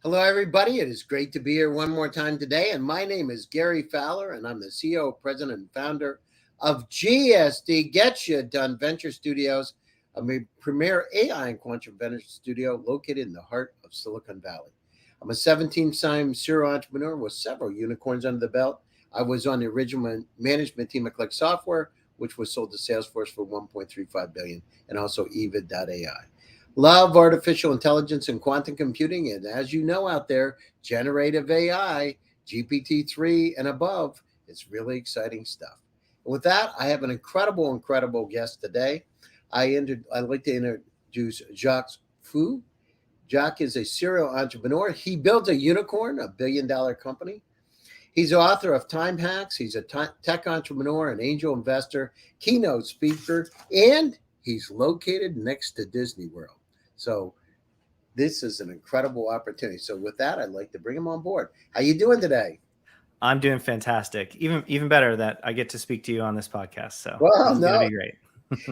Hello, everybody. It is great to be here one more time today. And my name is Gary Fowler, and I'm the CEO, President, and founder of GSD Get You Done Venture Studios, a premier AI and quantum venture studio located in the heart of Silicon Valley. I'm a 17-time serial entrepreneur with several unicorns under the belt. I was on the original management team at Click Software, which was sold to Salesforce for $1.35 billion, and also Eva.ai. Love artificial intelligence and quantum computing. And as you know out there, generative AI, GPT-3 and above, it's really exciting stuff. And with that, I have an incredible guest today. I'd like to introduce Jacques Fu. Jacques is a serial entrepreneur. He built a unicorn, a billion-dollar company. He's the author of Time Hacks. He's a tech entrepreneur, an angel investor, keynote speaker, and he's located next to Disney World. So this is an incredible opportunity. So with that, I'd like to bring him on board. How you doing today? I'm doing fantastic. Even better that I get to speak to you on this podcast. So Well, this is going to be great.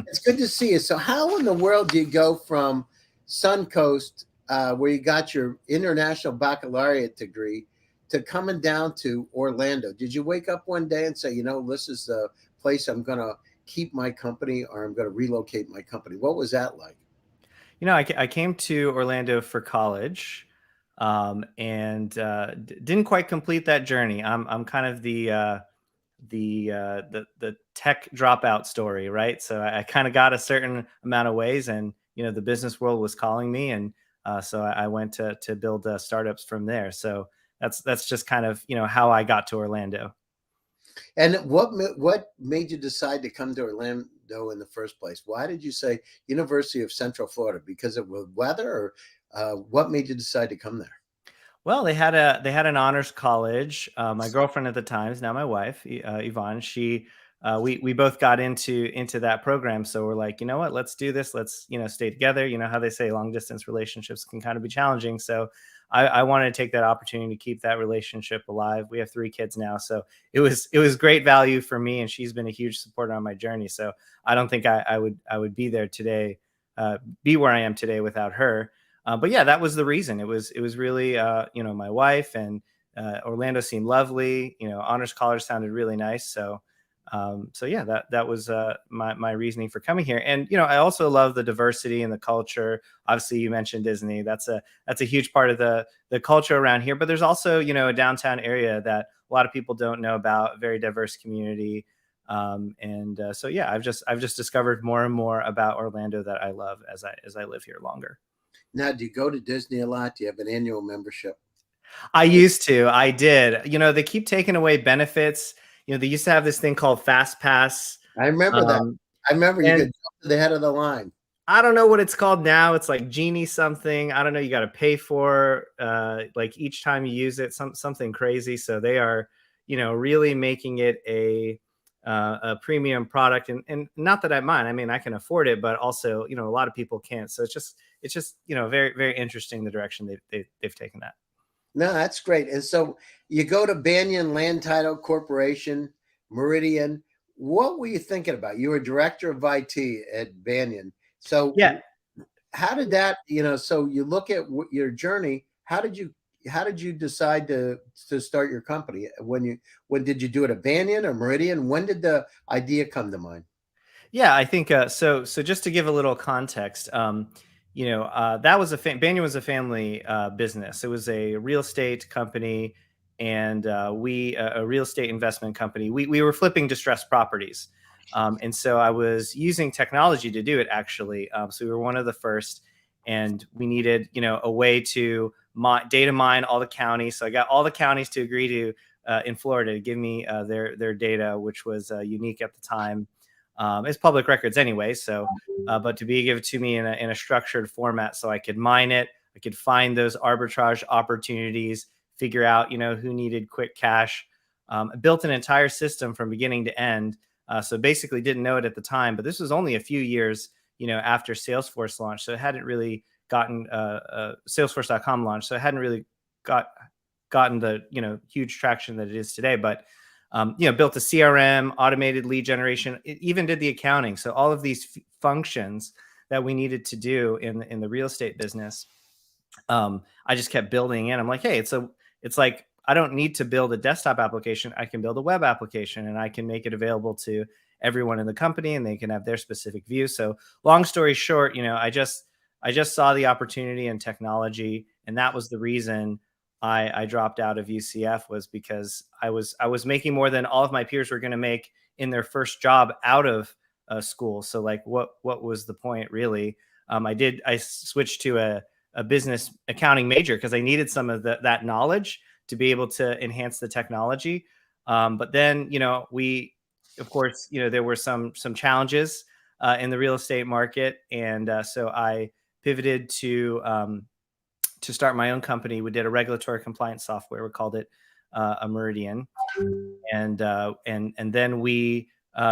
It's good to see you. So how in the world do you go from Suncoast, where you got your international baccalaureate degree, to coming down to Orlando? Did you wake up one day and say, this is the place I'm going to keep my company, or I'm going to relocate my company? What was that like? I came to Orlando for college, and didn't quite complete that journey. I'm kind of the tech dropout story, right? So I kind of got a certain amount of ways, and the business world was calling me, and so I went to build startups from there. So that's just kind of how I got to Orlando. And what made you decide to come to Orlando in the first place? Why did you say University of Central Florida? Because of the weather, or what made you decide to come there? Well, they had an honors college. My girlfriend at the time is now my wife, Yvonne. We both got into that program. So we're like, you know what, let's do this. Let's stay together. You know how they say long distance relationships can kind of be challenging. So I wanted to take that opportunity to keep that relationship alive. We have 3 kids now, so it was great value for me, and she's been a huge supporter on my journey. So I don't think I would be there today, be where I am today without her. But yeah, that was the reason. It was really my wife, and Orlando seemed lovely. Honors college sounded really nice. So yeah, that was my reasoning for coming here. And I also love the diversity and the culture. Obviously, you mentioned Disney. That's a huge part of the culture around here. But there's also a downtown area that a lot of people don't know about. A very diverse community. So yeah, I've just discovered more and more about Orlando that I love as I live here longer. Now, do you go to Disney a lot? Do you have an annual membership? I used to. I did. They keep taking away benefits. They used to have this thing called Fast Pass. I remember that. I remember you could jump to the head of the line. I don't know what it's called now. It's like Genie something. I don't know. You got to pay for like each time you use it, something crazy. So they are, really making it a premium product, and not that I mind. I mean, I can afford it, but also, a lot of people can't. So it's just very, very interesting the direction they've taken that. No, that's great. And so you go to Banyan Land Title Corporation, Meridian. What were you thinking about? You were director of IT at Banyan. So yeah, how did that, so you look at your journey, how did you decide to start your company? When did you do it at Banyan or Meridian? When did the idea come to mind? Yeah, I think so just to give a little context, that was Banyan was a family business. It was a real estate company, and a real estate investment company. We were flipping distressed properties, and so I was using technology to do it, actually. So we were one of the first, and we needed a way to data mine all the counties. So I got all the counties to agree to in Florida to give me their data, which was unique at the time. It's public records anyway. So, but to be given to me in a structured format, so I could mine it, I could find those arbitrage opportunities, figure out, who needed quick cash. Built an entire system from beginning to end. So basically didn't know it at the time, but this was only a few years, after Salesforce launched. So it hadn't really gotten Salesforce.com launched. So it hadn't really gotten the, huge traction that it is today. But built a CRM, automated lead generation. It even did the accounting. So all of these functions that we needed to do in the real estate business, I just kept building in. I'm like, hey, it's like, I don't need to build a desktop application. I can build a web application, and I can make it available to everyone in the company, and they can have their specific view. So long story short, I just saw the opportunity in technology, and that was the reason I dropped out of UCF, was because I was making more than all of my peers were going to make in their first job out of school. So like, what was the point really? I switched to a business accounting major because I needed some of that knowledge to be able to enhance the technology. But then, of course, there were some challenges in the real estate market, and so I pivoted to start my own company. We did a regulatory compliance software. We called it a Meridian, and then we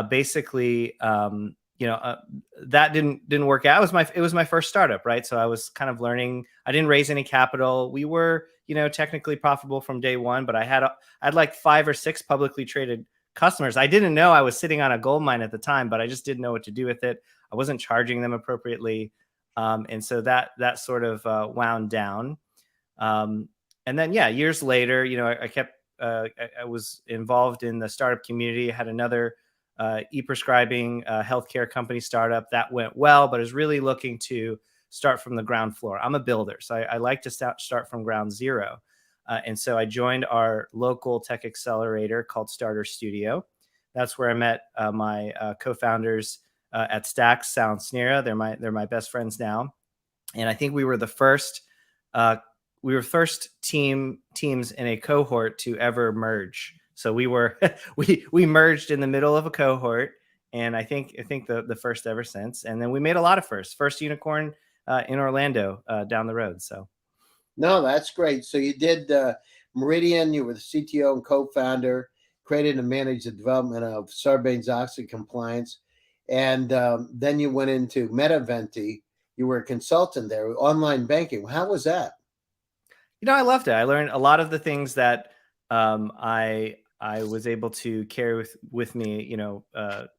basically that didn't work out. It was my first startup, right? So I was kind of learning. I didn't raise any capital. We were technically profitable from day one, but I had like 5 or 6 publicly traded customers. I didn't know I was sitting on a gold mine at the time, but I just didn't know what to do with it. I wasn't charging them appropriately, and so that sort of wound down. And then years later, I kept I was involved in the startup community. I had another e-prescribing healthcare company startup that went well, but is really looking to start from the ground floor. I'm a builder, so I like to start from ground zero. And so I joined our local tech accelerator called Starter Studio. That's where I met my co-founders at Stax, Sal and Snera. They're my best friends now, and I think we were the first teams in a cohort to ever merge. So we were we merged in the middle of a cohort, and I think the first ever since. And then we made a lot of firsts. First unicorn in Orlando down the road. So. No, that's great. So you did Meridian. You were the CTO and co-founder, created and managed the development of Sarbanes-Oxley compliance, and then you went into Metaventi. You were a consultant there, online banking. How was that? I loved it. I learned a lot of the things that I was able to carry with me.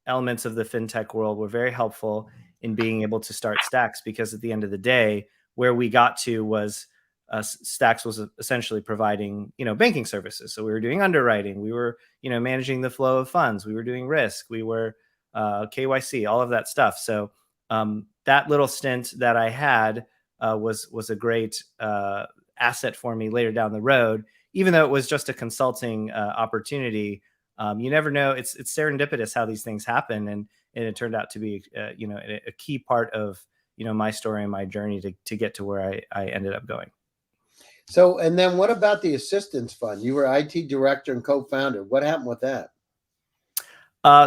Elements of the FinTech world were very helpful in being able to start Stax, because at the end of the day, where we got to was Stax was essentially providing, banking services. So we were doing underwriting, we were, managing the flow of funds, we were doing risk, we were KYC, all of that stuff. So that little stint that I had was a great asset for me later down the road, even though it was just a consulting opportunity. You never know. It's serendipitous how these things happen, and it turned out to be a key part of my story and my journey to get to where I ended up going. So, and then what about the assistance fund? You were IT director and co-founder. What happened with that?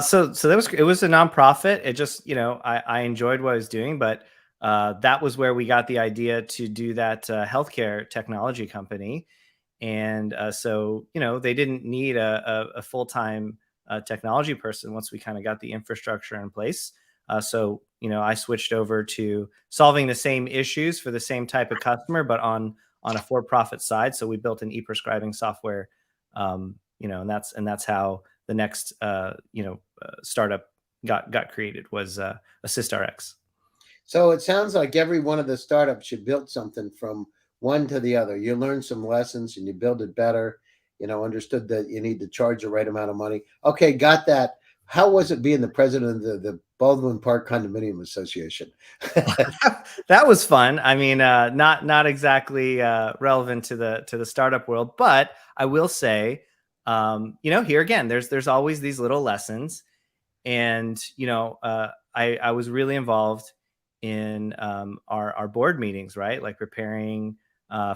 So it was a nonprofit. It just, I enjoyed what I was doing, but that was where we got the idea to do that healthcare technology company. And so, they didn't need a full-time technology person once we kind of got the infrastructure in place. So, I switched over to solving the same issues for the same type of customer, but on a for-profit side. So we built an e-prescribing software, and that's how the next startup got created, was AssistRx. So it sounds like every one of the startups you built something from one to the other. You learned some lessons and you build it better. Understood that you need to charge the right amount of money. Okay, got that. How was it being the president of the Baldwin Park Condominium Association? That was fun. I mean, not exactly relevant to the startup world, but I will say, here again, there's always these little lessons, and I was really involved in our board meetings, right? Like preparing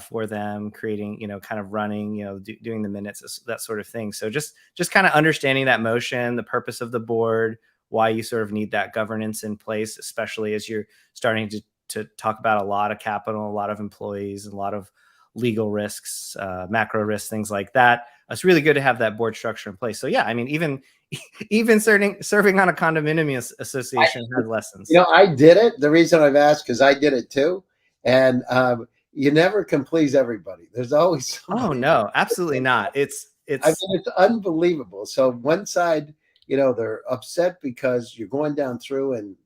for them, creating, kind of running, doing the minutes, that sort of thing. So just kind of understanding that motion, the purpose of the board, why you sort of need that governance in place, especially as you're starting to talk about a lot of capital, a lot of employees, and a lot of legal risks, macro risks, things like that. It's really good to have that board structure in place. So yeah, I mean, even serving on a condominium association has lessons. I did it. The reason I've asked, because I did it too. And you never can please everybody. There's always somebody. Oh no, absolutely not. It's it's unbelievable. So one side, they're upset because you're going down through and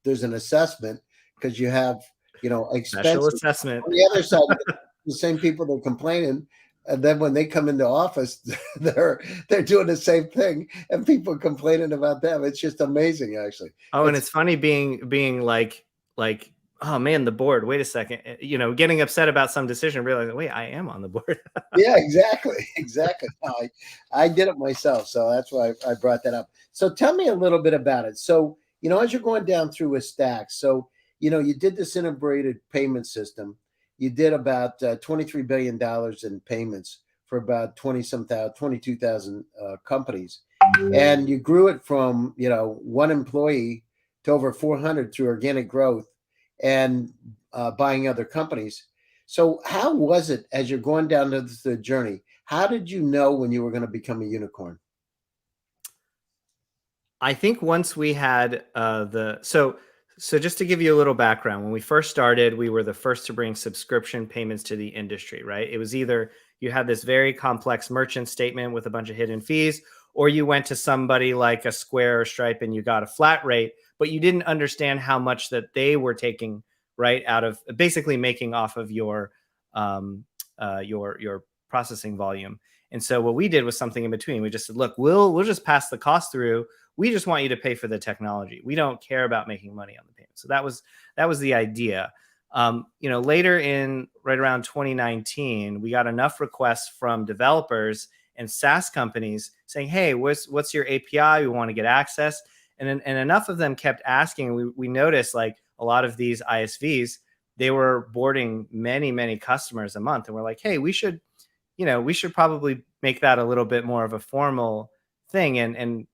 there's an assessment because you have Special expensive. assessment. On the other side, the same people that are complaining, and then when they come into office, they're doing the same thing, and people complaining about them. It's just amazing, actually. Oh, and it's funny being like, oh man, the board. Wait a second, getting upset about some decision, realizing, wait, I am on the board. Yeah, exactly, exactly. No, I did it myself, so that's why I brought that up. So tell me a little bit about it. So as you're going down through with Stax, so you did this integrated payment system. You did about $23 billion in payments for about 22,000 companies, and you grew it from one employee to over 400 through organic growth and buying other companies. So how was it as you're going down the journey? How did you know when you were going to become a unicorn? I think once we had so just to give you a little background, when we first started, we were the first to bring subscription payments to the industry, right? It was either you had this very complex merchant statement with a bunch of hidden fees, or you went to somebody like a Square or Stripe and you got a flat rate, but you didn't understand how much that they were taking right out of basically making off of your processing volume. And so what we did was something in between. We just said, look, we'll just pass the cost through. We just want you to pay for the technology. We don't care about making money on the payment. So that was the idea. Later in right around 2019, we got enough requests from developers and SaaS companies saying, hey, what's your API? We want to get access. And enough of them kept asking. We noticed like a lot of these ISVs, they were boarding many, many customers a month. And we're like, hey, we should probably make that a little bit more of a formal thing. And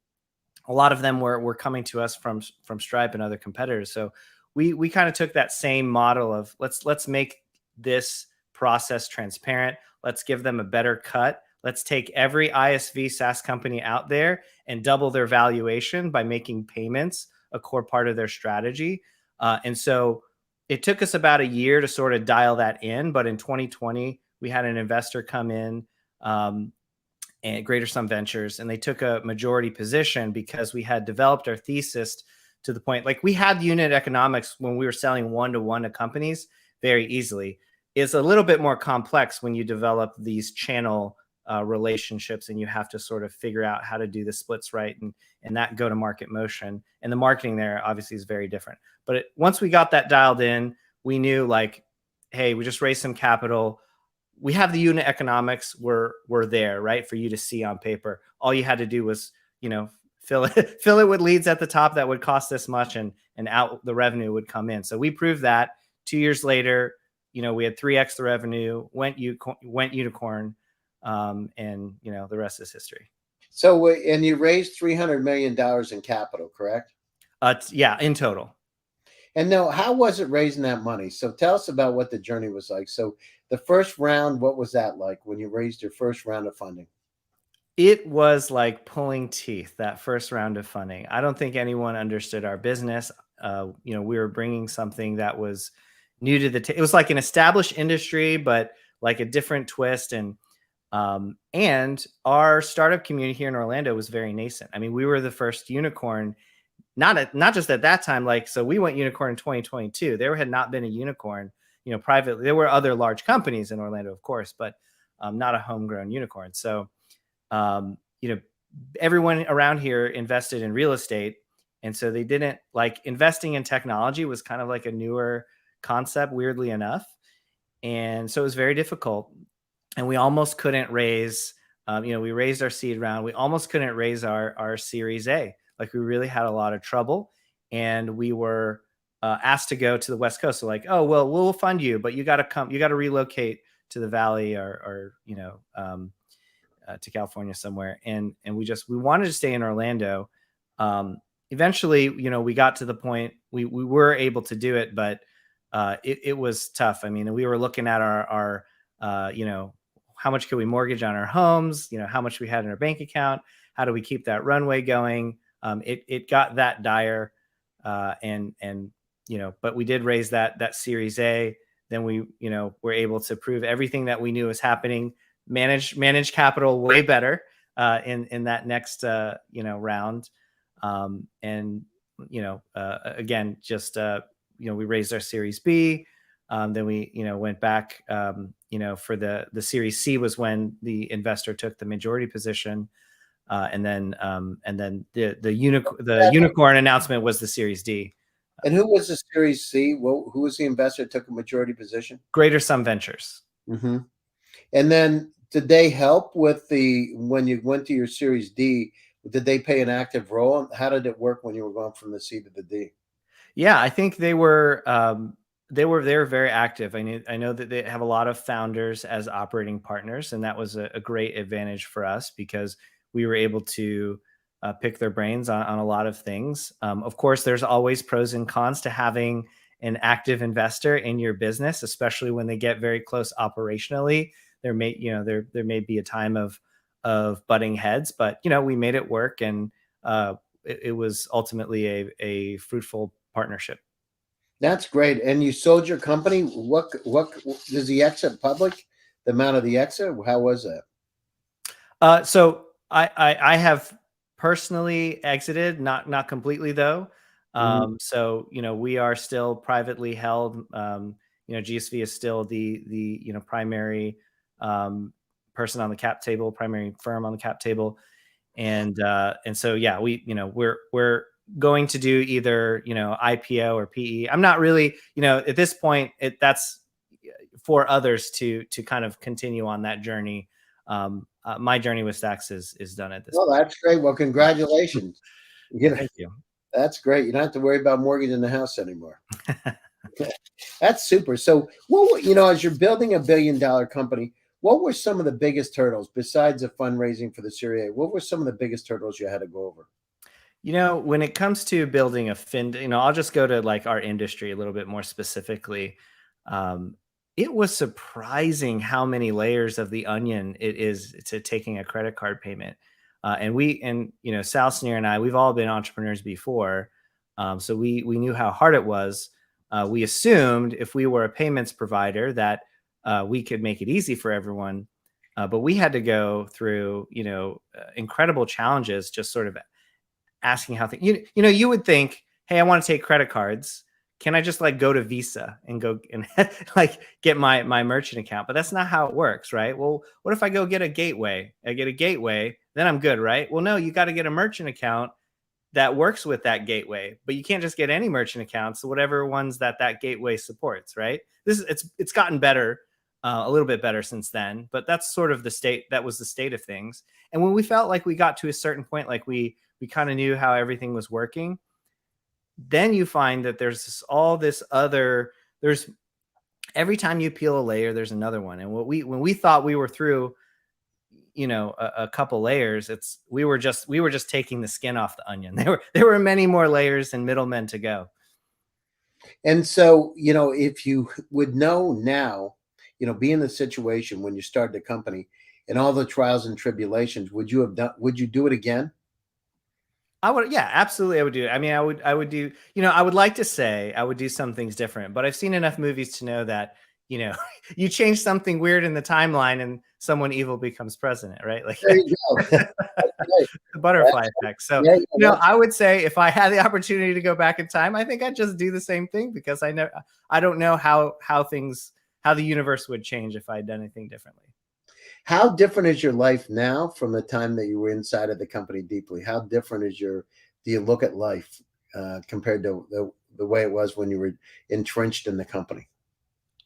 a lot of them were coming to us from Stripe and other competitors. So we kind of took that same model of let's make this process transparent. Let's give them a better cut. Let's take every ISV SaaS company out there and double their valuation by making payments a core part of their strategy. And so it took us about a year to sort of dial that in. But in 2020, we had an investor come in and Greater Sum Ventures, and they took a majority position because we had developed our thesis to the point, like we had unit economics when we were selling one-to-one to companies very easily. It's a little bit more complex when you develop these channel relationships and you have to sort of figure out how to do the splits right and that go-to-market motion. And the marketing there obviously is very different. But once we got that dialed in, we knew like, hey, we just raised some capital. We have the unit economics were there, right, for you to see on paper. All you had to do was, fill it with leads at the top that would cost this much, and out the revenue would come in. So we proved that. 2 years later, we had 3x the revenue, went unicorn, and the rest is history. So, and you raised $300 million in capital, correct? Yeah, in total. And now, how was it raising that money? So tell us about what the journey was like. So the first round, what was that like when you raised your first round of funding? It was like pulling teeth, that first round of funding. I don't think anyone understood our business. We were bringing something that was new to it was like an established industry, but like a different twist. And our startup community here in Orlando was very nascent. I mean, we were the first unicorn, not just at that time. Like, so we went unicorn in 2022. There had not been a unicorn, privately. There were other large companies in Orlando, of course, but not a homegrown unicorn. So, everyone around here invested in real estate. And so they didn't like investing in technology was kind of like a newer concept, weirdly enough. And so it was very difficult. And we almost couldn't raise, we raised our seed round. We almost couldn't raise our Series A. Like we really had a lot of trouble. And we were asked to go to the West Coast. So like, oh, well, we'll fund you, but you got to relocate to the Valley or to California somewhere. And we wanted to stay in Orlando. Eventually, we got to the point we were able to do it, but it was tough. I mean, we were looking at our how much could we mortgage on our homes? How much we had in our bank account? How do we keep that runway going? It got that dire. But we did raise that Series A. Then we, were able to prove everything that we knew was happening, manage capital way better in that next, round. Again, just, we raised our Series B. Then we, went back, for the Series C was when the investor took the majority position. And then the unicorn announcement was the Series D. And who was the Series C? Well, who was the investor that took a majority position? Greater Sum Ventures. Mm-hmm. And then did they help with when you went to your Series D? Did they play an active role? How did it work when you were going from the C to the D? Yeah, I think they were very active. I know that they have a lot of founders as operating partners, and that was a great advantage for us because we were able to pick their brains on a lot of things. Of course, there's always pros and cons to having an active investor in your business, especially when they get very close operationally. There may be a time of butting heads, but we made it work, and it was ultimately a fruitful partnership. That's great. And you sold your company. What does the exit public? The amount of the exit? How was that? So I have personally exited, not completely though. So we are still privately held. GSV is still the primary person on the cap table, primary firm on the cap table, and so yeah, we're going to do either IPO or PE. I'm not really at this point. That's for others to kind of continue on that journey. My journey with Stax is done at this point. Well, that's great. Well, congratulations. Thank you. That's great. You don't have to worry about mortgaging the house anymore. That's super. So, as you're building a $1 billion company, what were some of the biggest hurdles besides the fundraising for the Series A? What were some of the biggest hurdles you had to go over? When it comes to building a I'll just go to like our industry a little bit more specifically. It was surprising how many layers of the onion it is to taking a credit card payment. And Sal Sneer and I, we've all been entrepreneurs before. So we knew how hard it was. We assumed if we were a payments provider that we could make it easy for everyone. But we had to go through, incredible challenges, just sort of asking how things, you would think, hey, I want to take credit cards. Can I just like go to Visa and go and like get my merchant account? But that's not how it works, right? Well, what if I go get a gateway? I get a gateway, then I'm good, right? Well, no, you got to get a merchant account that works with that gateway, but you can't just get any merchant accounts. So whatever ones that gateway supports, right? It's gotten better, a little bit better since then, but that's sort of that was the state of things. And when we felt like we got to a certain point, like we kind of knew how everything was working, then you find that there's every time you peel a layer, there's another one. And when we thought we were through, a couple layers, we were just taking the skin off the onion. There were many more layers and middlemen to go. And so, if you would know now, be in the situation when you started the company and all the trials and tribulations, would you do it again? I would, yeah, absolutely. I would do it. I mean, I would do, I would like to say I would do some things different, but I've seen enough movies to know that, you change something weird in the timeline and someone evil becomes president, right? Like there you go. The butterfly effect. So, I would say if I had the opportunity to go back in time, I think I'd just do the same thing because I don't know how the universe would change if I had done anything differently. How different is your life now from the time that you were inside of the company deeply? How different do you look at life compared to the way it was when you were entrenched in the company?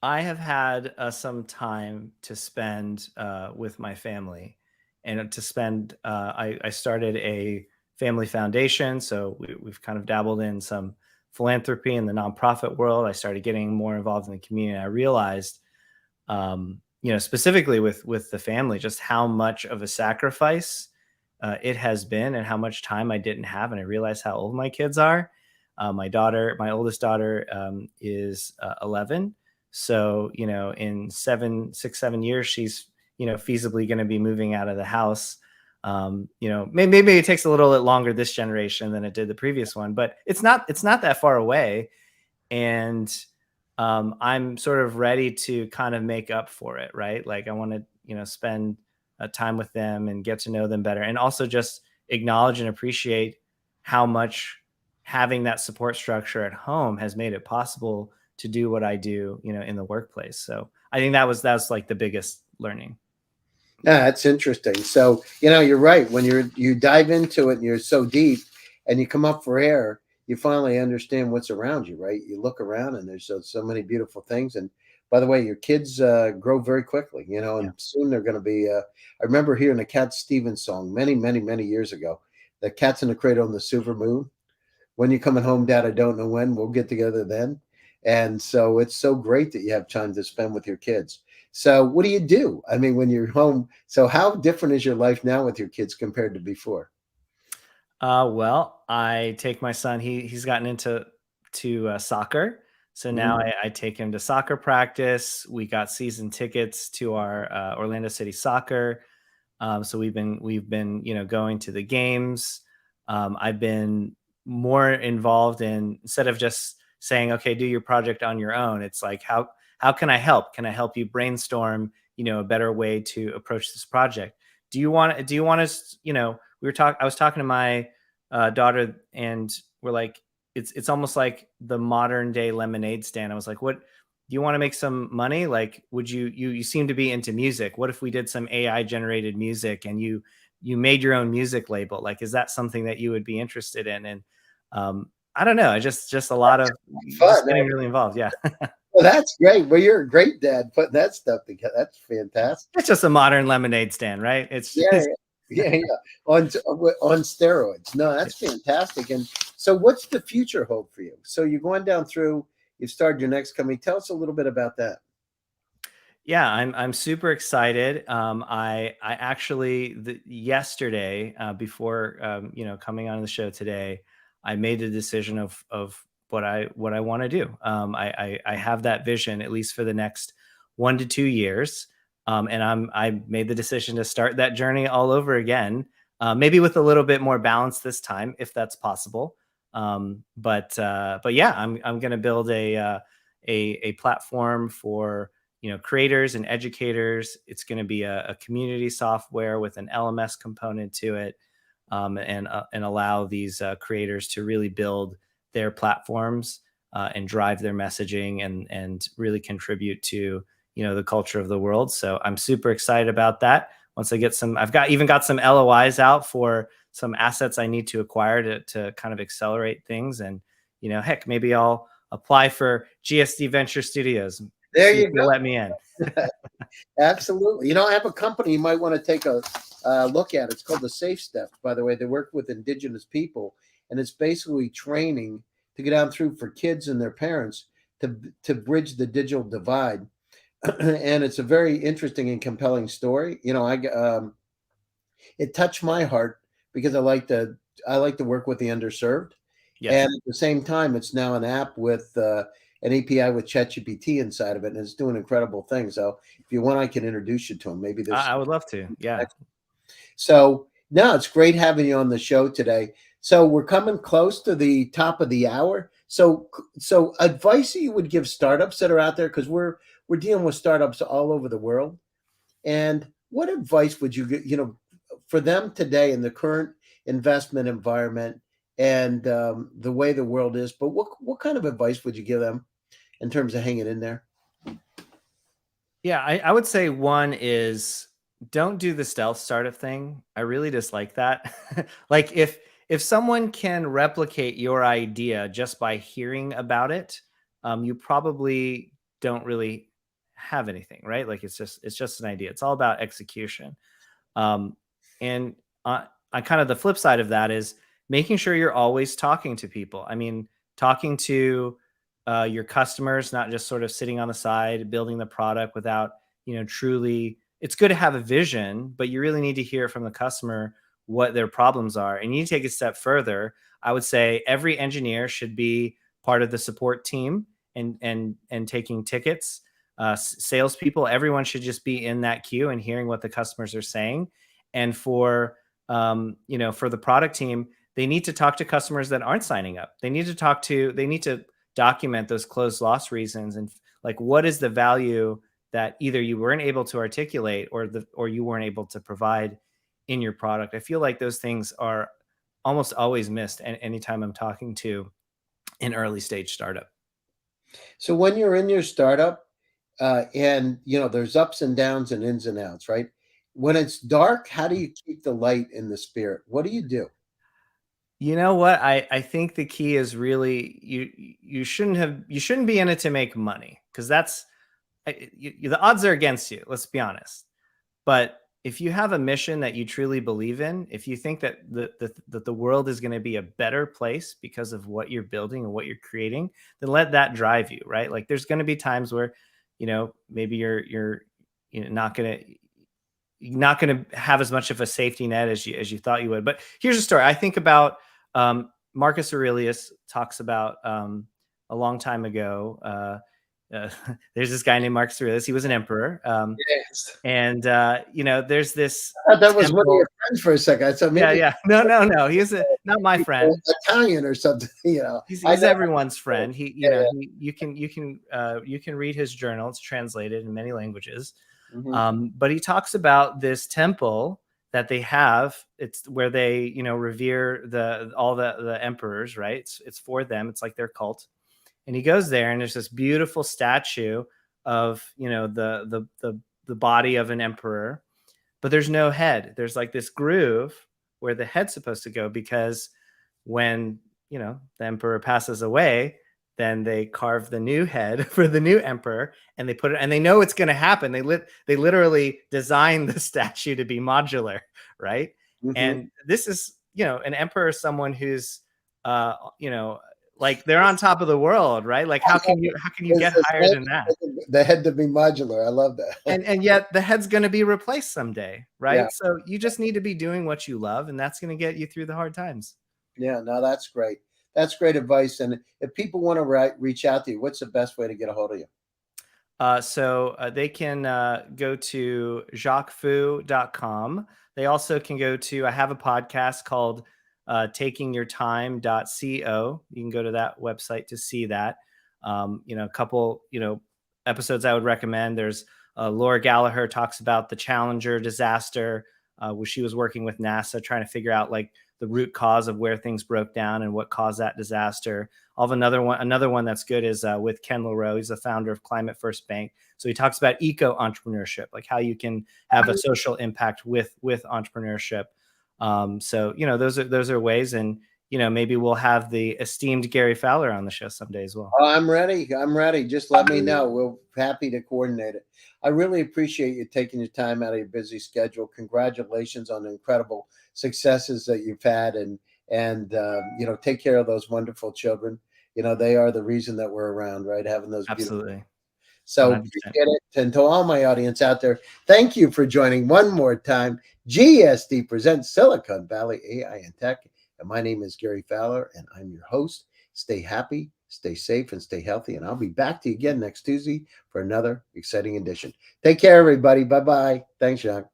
I have had some time to spend with my family and to spend, I started a family foundation. So we've kind of dabbled in some philanthropy in the nonprofit world. I started getting more involved in the community. I realized, specifically with the family, just how much of a sacrifice it has been and how much time I didn't have. And I realized how old my kids are. My oldest daughter is 11. So, in 7 years, she's, feasibly going to be moving out of the house. Maybe it takes a little bit longer this generation than it did the previous one, but it's not that far away. And I'm sort of ready to kind of make up for it, right? Like I want to, spend time with them and get to know them better. And also just acknowledge and appreciate how much having that support structure at home has made it possible to do what I do, in the workplace. So I think that's like the biggest learning. Yeah, that's interesting. So, you're right. When you dive into it and you're so deep and you come up for air, you finally understand what's around you, right? You look around and there's so many beautiful things. And by the way, your kids grow very quickly, Yeah. and soon they're going to be. I remember hearing a Cat Stevens song many, many, many years ago. The Cat's in the Cradle and the Silver Moon. When you coming home, Dad? I don't know when. We'll get together then. And so it's so great that you have time to spend with your kids. So what do you do? I mean, when you're home, so how different is your life now with your kids compared to before? Well, I take my son. He's gotten into soccer, so now Mm. I take him to soccer practice. We got season tickets to our Orlando City Soccer. So we've been going to the games. I've been more involved in, instead of just saying, okay, do your project on your own. It's like, how can I help? Can I help you brainstorm a better way to approach this project? Do you want us, I was talking to my daughter, and we're like, it's almost like the modern day lemonade stand. I was like, what do you want to make some money? Like, would you seem to be into music. What if we did some AI generated music and you made your own music label? Like, is that something that you would be interested in? And I don't know. I just a lot of just Fun. getting really involved. Yeah. Well, that's great. Well, you're a great dad putting that stuff together. That's fantastic. It's just a modern lemonade stand, right? It's Yeah, just, yeah, yeah. On steroids. No, that's fantastic. And so, what's the future hope for you? So you're going down through. You started your next company. Tell us a little bit about that. yeah, I'm super excited. I actually yesterday, before coming on the show today, I made a decision of what I want to do. I have that vision, at least for the next 1 to 2 years, and I made the decision to start that journey all over again, maybe with a little bit more balance this time, if that's possible. But yeah, I'm going to build a platform for creators and educators. It's going to be a community software with an LMS component to it, and allow these creators to really build their platforms, and drive their messaging, and really contribute to the culture of the world. So I'm super excited about that. Once I get I've even got some LOIs out for some assets I need to acquire to kind of accelerate things. And heck, maybe I'll apply for GSD Venture Studios. There See if you you'll let me in. go. Absolutely. I have a company you might want to take a look at. It's called the Safe Steps. By the way, they work with Indigenous people, and it's basically training to get on through for kids and their parents to bridge the digital divide. And it's a very interesting and compelling story. It touched my heart because I like to work with the underserved, and Yes. at the same time, it's now an app with an API with ChatGPT inside of it, and it's doing incredible things. So if you want, I can introduce you to them. Maybe there's I would love to. Yeah. so no, it's great having you on the show today. So we're coming close to the top of the hour. So advice that you would give startups that are out there, because we're dealing with startups all over the world. And what advice would you give, for them today in the current investment environment and the way the world is? But what kind of advice would you give them in terms of hanging in there? Yeah, I would say one is, don't do the stealth startup thing. I really dislike that. Like, if someone can replicate your idea just by hearing about it, you probably don't really have anything, right? Like, it's just an idea. It's all about execution. Um, and on kind of the flip side of that is making sure you're always talking to people. I mean, talking to your customers, not just sort of sitting on the side, building the product without, truly. It's good to have a vision, but you really need to hear from the customer what their problems are. And you need to take a step further. I would say every engineer should be part of the support team, and taking tickets. Salespeople, everyone should just be in that queue and hearing what the customers are saying. And for the product team, they need to talk to customers that aren't signing up. They need to document those closed loss reasons, and like, what is the value that either you weren't able to articulate, or you weren't able to provide in your product. I feel like those things are almost always missed anytime I'm talking to an early stage startup. So when you're in your startup, and there's ups and downs and ins and outs, right? When it's dark, how do you keep the light in the spirit? What do you do? You know what? I think the key is really you shouldn't be in it to make money, because the odds are against you. Let's be honest. But if you have a mission that you truly believe in, if you think that the world is going to be a better place because of what you're building and what you're creating, then let that drive you, right? Like there's going to be times where, maybe you're not going to have as much of a safety net as you thought you would. But here's a story I think about. Marcus Aurelius talks about a long time ago. There's this guy named Marcus Aurelius. He was an emperor. Yes. And there's this I thought that was one of temple. your friends for a second. So maybe Yeah. No. He's not my friend. Italian or something. He's I know. everyone's friend. Yeah. You can read his journal. It's translated in many languages. Mhm. But he talks about this temple that they have. It's where they revere all the emperors, right? It's for them. It's like their cult. And he goes there, and there's this beautiful statue of the body of an emperor, but there's no head. There's like this groove where the head's supposed to go, because when the emperor passes away, then they carve the new head for the new emperor, and they put it, and they know it's going to happen. They literally design the statue to be modular, right? Mhm. And this is an emperor is someone who's like they're on top of the world, right? Like how can you get higher than that? The head to be modular. I love that. And yet the head's going to be replaced someday, Yeah. right? So you just need to be doing what you love, and that's going to get you through the hard times. Yeah, no, that's great. That's great advice. And if people want to reach out to you, what's the best way to get a hold of you? So they can go to jacquesfu.com. They also can go to, I have a podcast called takingyourtime.co. You can go to that website to see that. A couple, episodes I would recommend. There's Laura Gallagher talks about the Challenger disaster, where she was working with NASA trying to figure out like the root cause of where things broke down and what caused that disaster. I'll have another one that's good is with Ken LaRoe. He's the founder of Climate First Bank. So he talks about eco entrepreneurship, like how you can have a social impact with entrepreneurship. So those are ways, and maybe we'll have the esteemed Gary Fowler on the show someday as well. Oh, I'm ready. Just let me know. We're happy to coordinate it. I really appreciate you taking your time out of your busy schedule. Congratulations on the incredible successes that you've had, and take care of those wonderful children. They are the reason that we're around, right? Having those Absolutely. beautiful. So 100%. appreciate it. And to all my audience out there, thank you for joining one more time. GSD Presents Silicon Valley AI and Tech. And my name is Gary Fowler, and I'm your host. Stay happy, stay safe, and stay healthy. And I'll be back to you again next Tuesday for another exciting edition. Take care, everybody. Bye-bye. Thanks, Jacques.